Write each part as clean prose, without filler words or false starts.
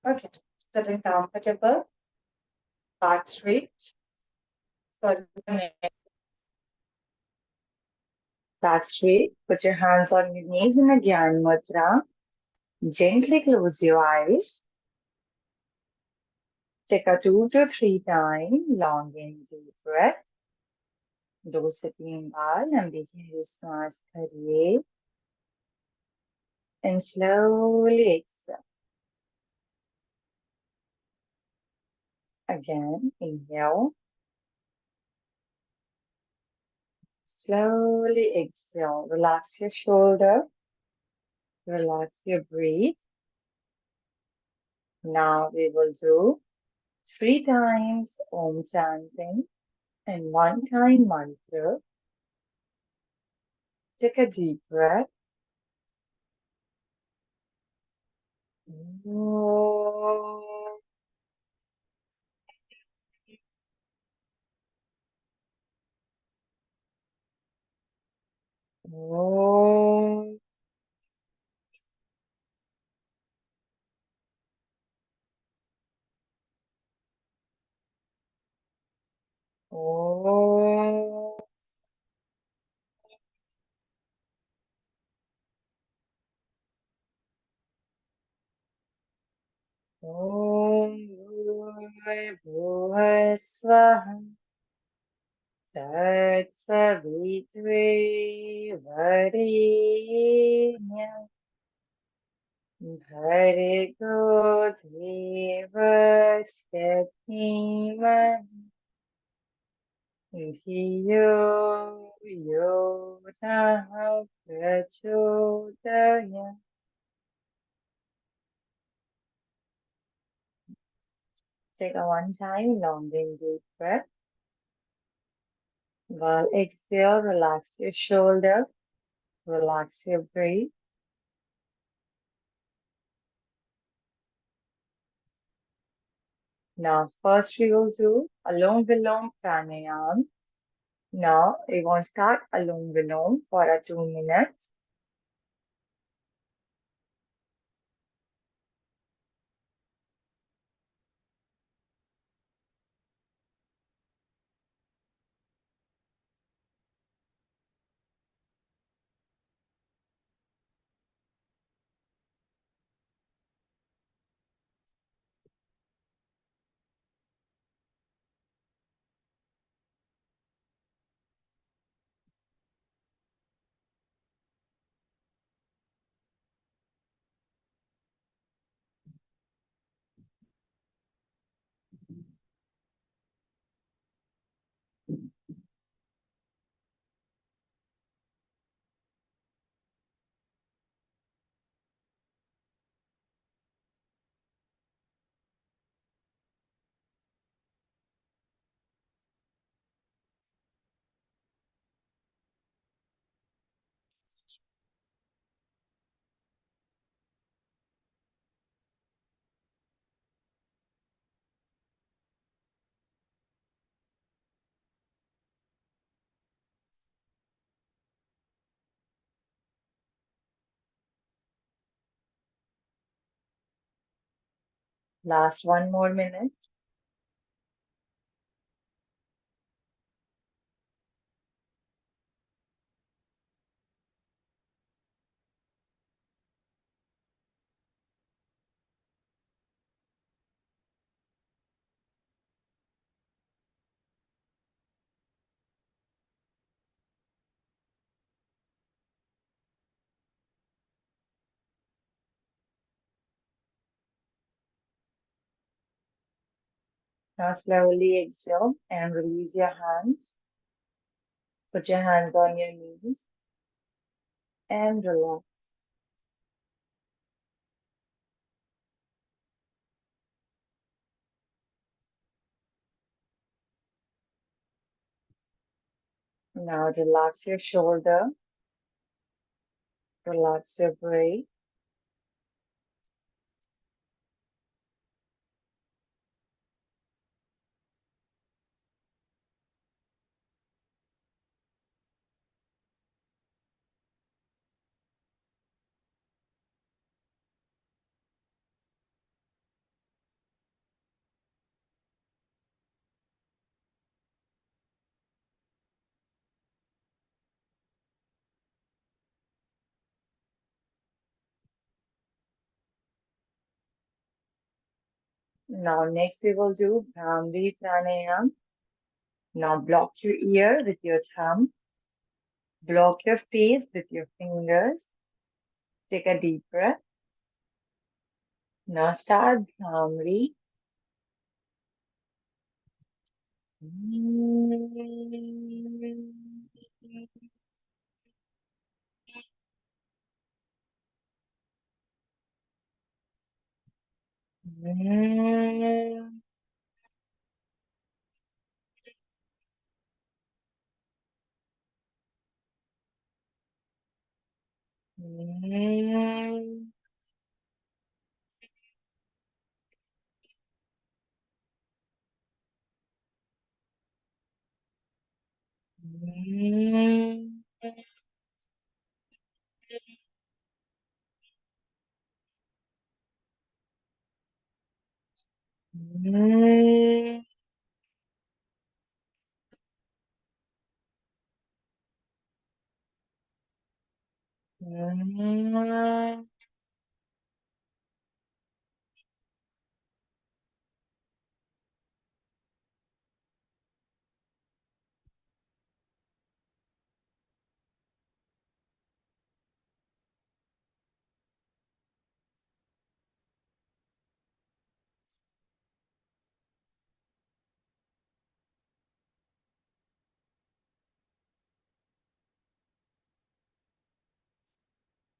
Okay. Sitting comfortable, back straight. Sorry. Back straight. Put your hands on your knees in a Gyan Mudra. Gently close your eyes. Take a 2 to 3 times long and deep breath. 2 से 3 बार लंबी गहरी सांस भरिए and slowly exhale. Again, inhale. Slowly exhale. Relax your shoulder. Relax your breath. Now we will do 3 times Om chanting and 1 time mantra. Take a deep breath. Om. Om. Om. Om Bhuvah Swaha Tat Savitri Varenyam Bhargo Devasya Dhimahi Dhiyo Yo Nah Prachodayam. Take a 1 time long and deep breath. While exhale, relax your shoulder, relax your breath. Now, first we will do Alom Vilom Pranayam. Now, we want to start Alom Vilom for a 2 minutes. Last 1 more minute. Now, slowly exhale and release your hands. Put your hands on your knees and relax. Now, relax your shoulder, relax your breath. Now, next we will do Bhramvi Pranayam. Now, block your ear with your thumb, block your face with your fingers. Take a deep breath. Now, start Bhramvi.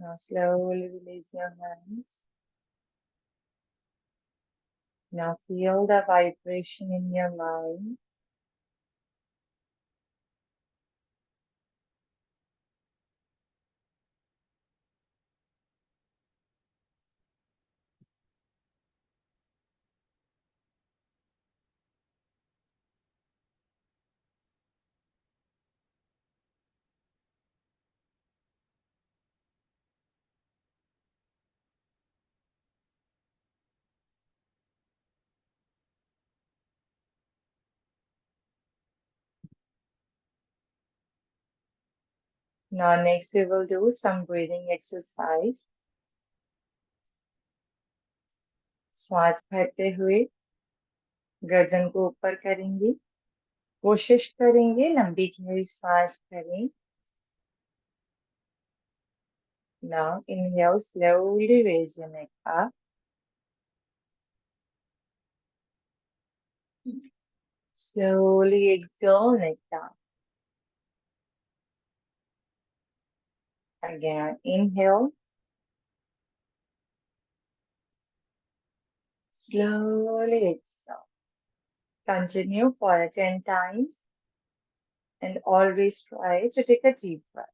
Now, slowly release your hands. Now, feel the vibration in your mind. Now, next we will do some breathing exercise. श्वास भरते हुए गर्दन को ऊपर करेंगे. कोशिश करेंगे लंबी गहरी सांस भरें. Now, inhale, slowly raise your neck up. Slowly exhale, neck down. Again, inhale. Slowly exhale. Continue for 10 times and always try to take a deep breath.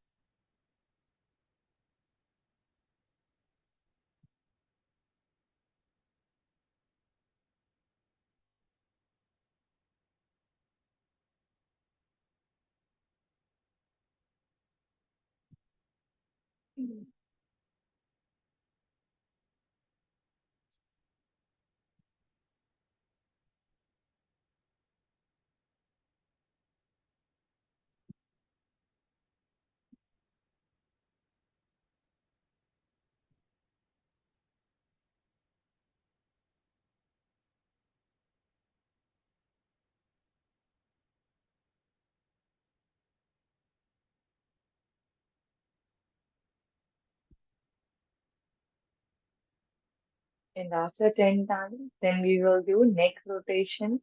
And after 10 times, then we will do neck rotation.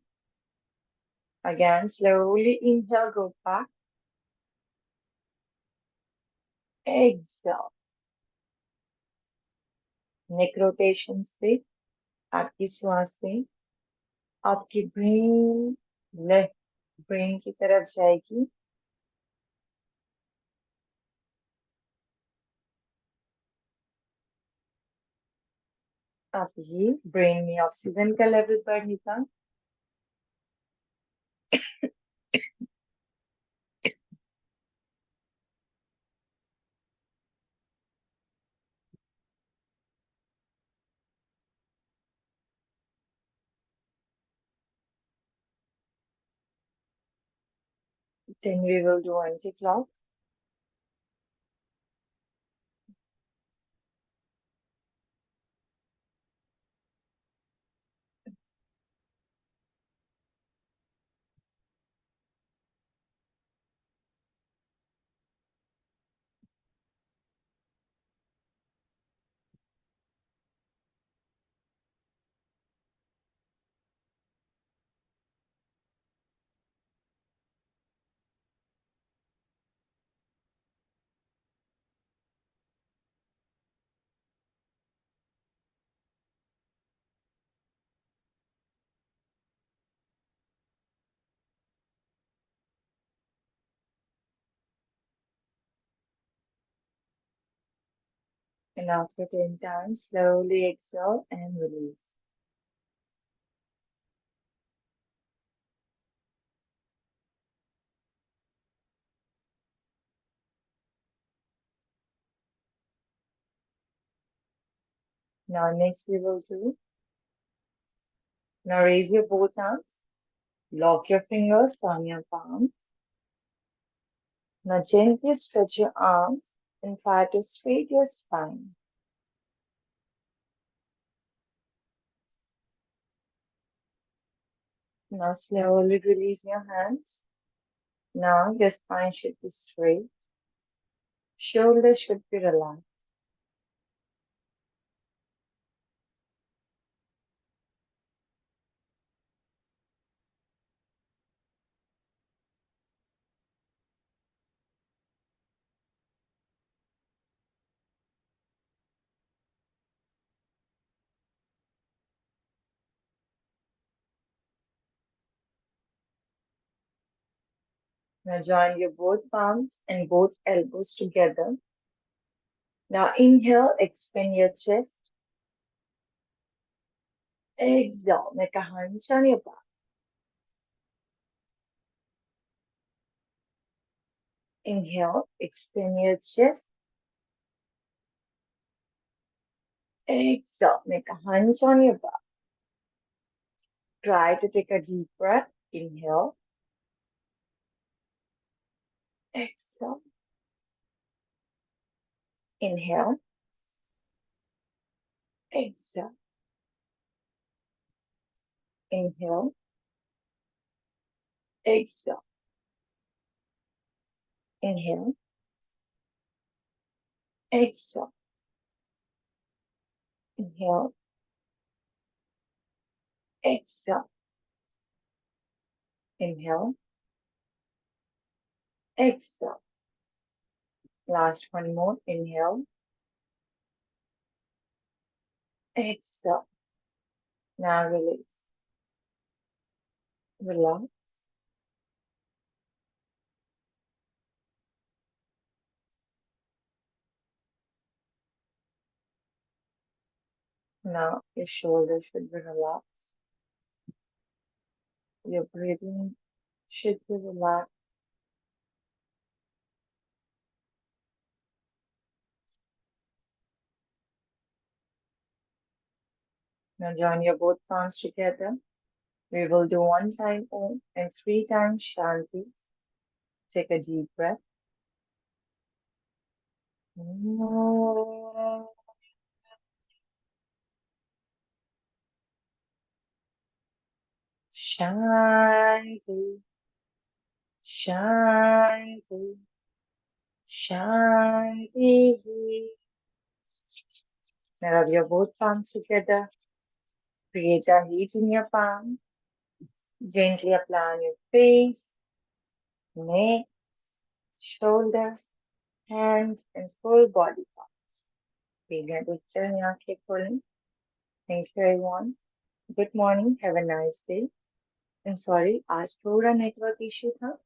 Again, slowly inhale, go back. Exhale. Neck rotation से आपकी सांसें आपकी brain left brain की तरफ जाएगी. आपकी brain में oxygen का लेवल बढ़ेगा. Then we will do anti-clock. And after 10 times, slowly exhale and release. Now, next we will do. Now, raise your both arms. Lock your fingers, turn your palms. Now, gently stretch your arms and try to straight your spine. Now, slowly release your hands. Now, your spine should be straight. Shoulders should be relaxed. Now, join your both palms and both elbows together. Now, inhale, expand your chest. Exhale, make a hunch on your back. Inhale, expand your chest. Exhale, make a hunch on your back. Try to take a deep breath. Inhale, exhale, inhale, exhale, inhale, exhale, inhale, exhale, inhale, exhale, inhale, exhale. Last one more. Inhale, exhale. Now release. Relax. Now your shoulders should be relaxed. Your breathing should be relaxed. Now join your both palms together. We will do one time Om and three times Shanti. Take a deep breath. Om. Shanti, Shanti, Shanti. Now rub your both palms together. Create a heat in your palm. Gently apply on your face, neck, shoulders, hands, and full body parts. Feel your picture in your खोलें. Thank you everyone. Good morning. Have a nice day. And sorry, आज थोड़ा network issue था